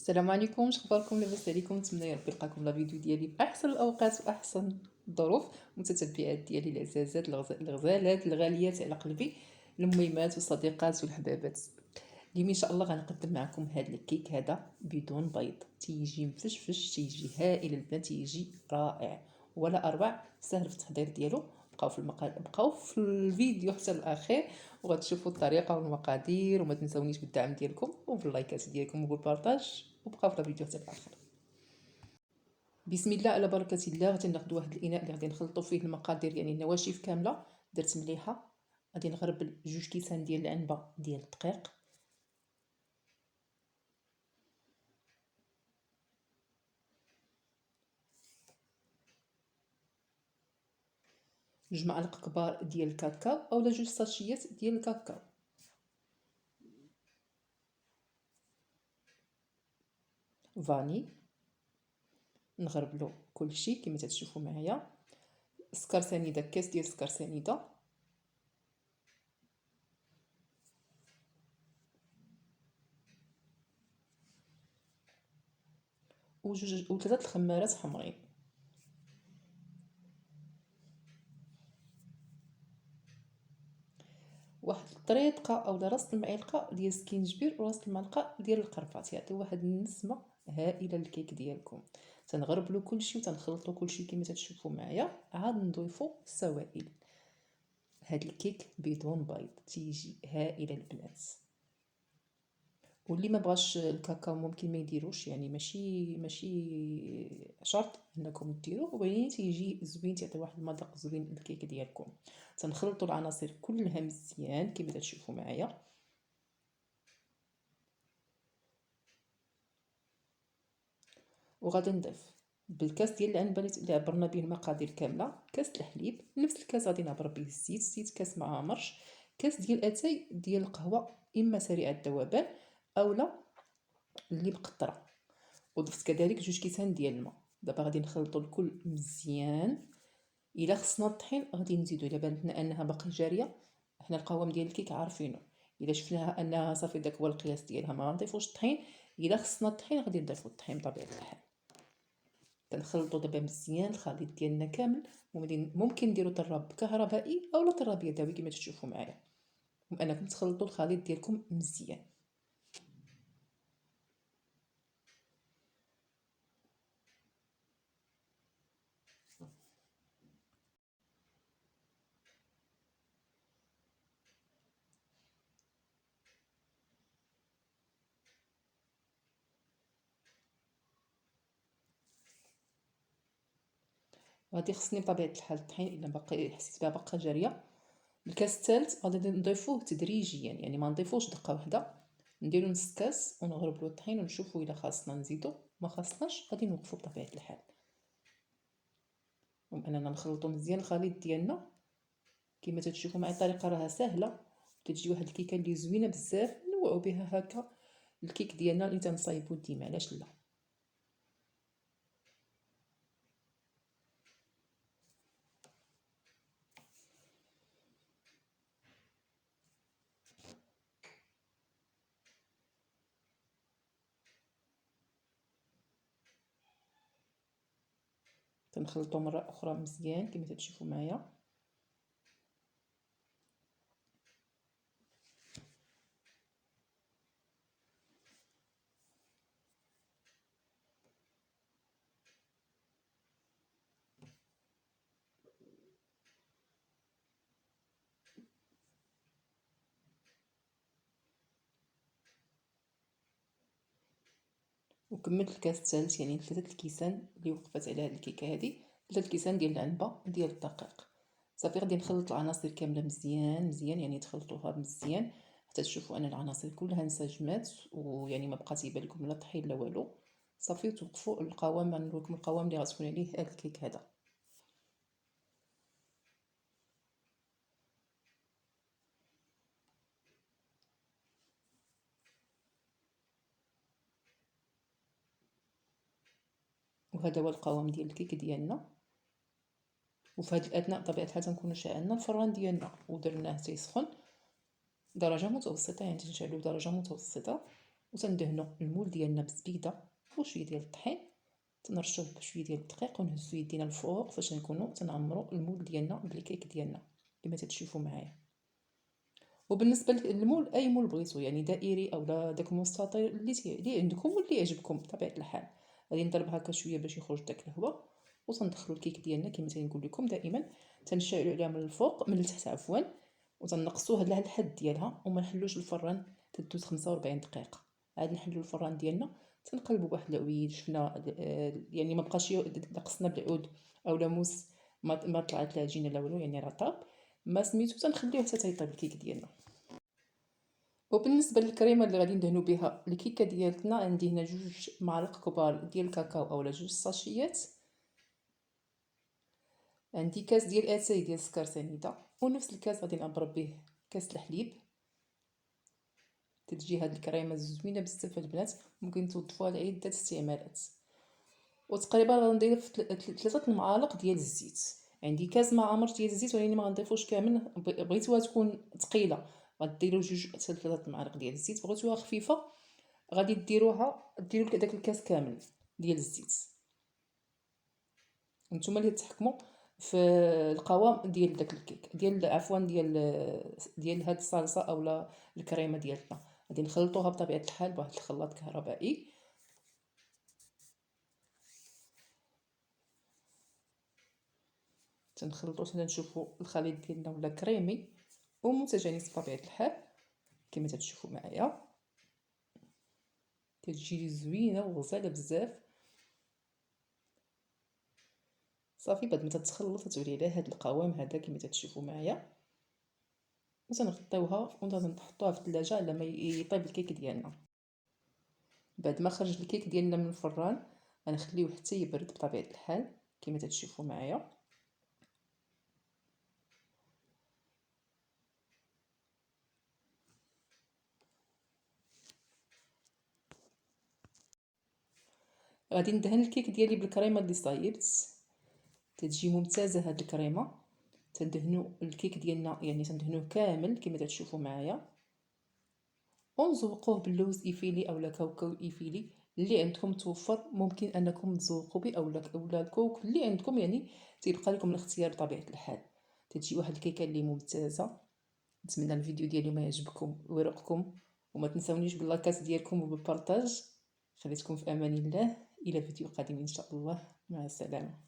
السلام عليكم، شخباركم؟ لاباس عليكم؟ نتمنى يا ربي نلقاكم لا فيديو ديالي بأحسن الأوقات وأحسن الظروف. متتبعات ديالي العزازات، الغزالات الغاليات على قلبي، المهمات والصديقات والحبابات. اليوم إن شاء الله غنقدم معكم هذا الكيك هذا بدون بيض، تيجي مفشفش، تيجي هائل البنات، تيجي رائع ولا أروع، سهل في التحضير ديالو. بقاو في الفيديو حتى الاخير وغتشوفوا الطريقه والمقادير، وما تنسونيش بالدعم ديالكم وباللايكات ديالكم وبالبارطاج، وبقاو في الفيديو حتى الاخر. بسم الله على بركه الله. غادي ناخذ واحد الاناء اللي غادي نخلطوا فيه المقادير، يعني النواشف كامله. درت مليحه. غادي نغربل 2 كيسان ديال العنبه ديال الدقيق، 2 معالق كبار ديال الكاكاو اولا 2 ساشيات ديال الكاكاو، فاني. نغربلو كلشي كما تشوفوا معايا. سكر سنيده، كاس ديال سكر سنيده، وجوج و 3 الخمارات حمرين. واحد الطريقه اولا راس المعلقه ديال السكينجبير وراس المعلقه ديال القرفات يعطيو واحد النسمه هائله للكيك ديالكم. تنغربلو كلشي وتنخلطو كلشي كما تشوفوا معايا. عاد نضيفو السوائل. هاد الكيك بدون بيض تيجي هائله البنات. واللي ما بغاش الكاكاو ممكن ما يديروش، يعني ماشي شرط انكم ديروه، ولكن تيجي زوين، تعطي واحد المذاق زوين للكيك ديالكم. تنخلطوا العناصر كلها مزيان كما تشوفوا معايا. وغادي نضيف بالكاس ديال العنبه اللي عبرنا به المقادير كامله، كاس الحليب، نفس الكاس غادي نعبر به الزيت كاس مع مرش، كاس ديال اتاي ديال القهوه اما سريع الذوبان اولا اللي بقطره، وضفت كذلك 2 كيسان ديال الماء. دابا غادي نخلطوا الكل مزيان. الا خصنا الطحين غادي نزيدو، الا بانتنا انها باقي جاريه، حنا القوام ديال الكيك عارفينه، الا شفناها انها صافي داك هو القياس ديالها ما نضيفوش الطحين. الا خصنا الطحين غادي نضيفو الطحين بطبيعه الحال. كنخلطوا دابا مزيان الخليط ديالنا كامل. ممكن نديرو طراب كهربائي اولا طراب يدوي كما تشوفوا معايا. انكم تخلطوا الخليط ديالكم مزيان. غادي خصني بطبيعه الحال الطحين، الا باقي حسيت بها باقا جاريه. الكاس الثالث غادي نضيفوه تدريجيا، يعني ما نضيفوش دقه واحده. نديرو نص كاس ونغربلو الطحين ونشوفو الا خاصنا نزيدو، ما خاصناش غادي نوقفو بطبيعه الحال. اننا نخلطو مزيان الخليط ديالنا كما تشوفوا معايا. الطريقه راها سهله وتجي واحد الكيكه اللي زوينه بزاف، نوعوا بها هكا الكيك ديالنا اللي تنصايبو ديما، علاش لا. تنخلطو مره اخرى مزيان كما تشوفوا معايا. وكملت الكاس الثالث، يعني 3 الكيسان اللي وقفات على هاد الكيكه هادي، 3 الكيسان ديال العنبه ديال الدقيق. صافي غادي نخلط العناصر كامله مزيان مزيان، يعني تخلطوها مزيان حتى تشوفوا ان العناصر كلها انسجمات، ويعني ما بقات يبان لكم لا طحين لا والو. صافي توقفوا القوام، غنوريكم القوام اللي غتكون عليه هاد الكيك هذا. وهذا هو القوام ديال الكيك ديالنا. وفي هذه الاثناء بطبيعه الحال تنكونوا شعلنا الفران ديالنا ودرناه تيسخن درجه متوسطه، يعني تنشعلو درجه متوسطه وتندهنوا المول ديالنا بالزبيده وشويه ديال الطحين، تنرشوه بشويه ديال الدقيق ونهزو يدينا الفوق فاش نكونوا تنعمروا المول ديالنا بالكيك ديالنا كما تتشوفوا معايا. وبالنسبه للمول، اي مول بغيتو يعني دائري او لا داك المستطيل اللي عندكم واللي يعجبكم بطبيعه الحال. غادي نضرب هكا شويه باش يخرج داك الهواء، وتندخلوا الكيك ديالنا كما تنقول لكم دائما، تنشعلوا عليها من الفوق من التحت عفوا، وتنقصوها لهاد الحد ديالها وما نحلوش الفران تدوز 45 دقيقه. عاد نحلوا الفران ديالنا تنقلبوا بواحد العويد، شفنا يعني ما بقاش نقصنا بالعود اولا موس، ما طلعت العجينه لا والو يعني راه طاب ما سميتو، تنخليوه حتى تيطيب الكيك ديالنا. وبالنسبه للكريمه اللي غادي ندهنوا بها الكيكه ديالتنا، عندي هنا 2 معالق كبار ديال الكاكاو اولا 2 ساشيات، عندي كاس ديال اتاي ديال السكر سنيده، ونفس الكاس غادي نضرب به كاس الحليب. تتجي هاد الكريمه زوينه بزاف البنات، ممكن توظفوها لعده استعمالات. وتقريبا غنضيف 3 المعالق ديال الزيت، عندي كاس ما عامر ديال الزيت ولكن ما غنضيفوش كامل، بغيتوها تكون ثقيله غديروا 2 حتى 3 المعالق ديال الزيت، بغيتوها خفيفه غادي ديروا داك الكاس كامل ديال الزيت. نتوما اللي تحكموا في القوام ديال داك الكيك ديال عفوا ديال هاد الصلصه اولا الكريمه ديالنا. غادي نخلطوها بطبيعه الحال بواحد الخلاط كهربائي، تنخلطو حتى نشوفوا الخليط ديالنا ولا كريمي ومتجانس بطبيعه الحال كما تشوفوا معايا. كتجي زوينه وغزاله بزاف. صافي بعد ما تتخلط تولي على هذا القوام هذا كما تشوفوا معايا، وتنغطيوها ونحطوها في الثلاجه على ما يطيب الكيك ديالنا. بعد ما خرج الكيك ديالنا من الفران غنخليوه حتى يبرد بطبيعه الحال كما تشوفوا معايا. غادي ندهن الكيك ديالي بالكريمه اللي صايبت، تتجي ممتازه هاد الكريمه. تندهنوا الكيك ديالنا يعني تندهنوه كامل كما تشوفوا معايا، ونزوقوه باللوز ايفيلي اولا كاوكاو ايفيلي اللي عندكم توفر، ممكن انكم تزوقوا به اولا الكوك اللي عندكم، يعني تيبقى لكم الاختيار بطبيعه الحال. تجي واحد الكيكه اللي ممتازه. نتمنى الفيديو ديالي ما يعجبكم ويرقكم، وما تنساونيش باللاكاس ديالكم وبالبارطاج. خليتكم في امان الله، الى فيديو قادم ان شاء الله، مع السلامه.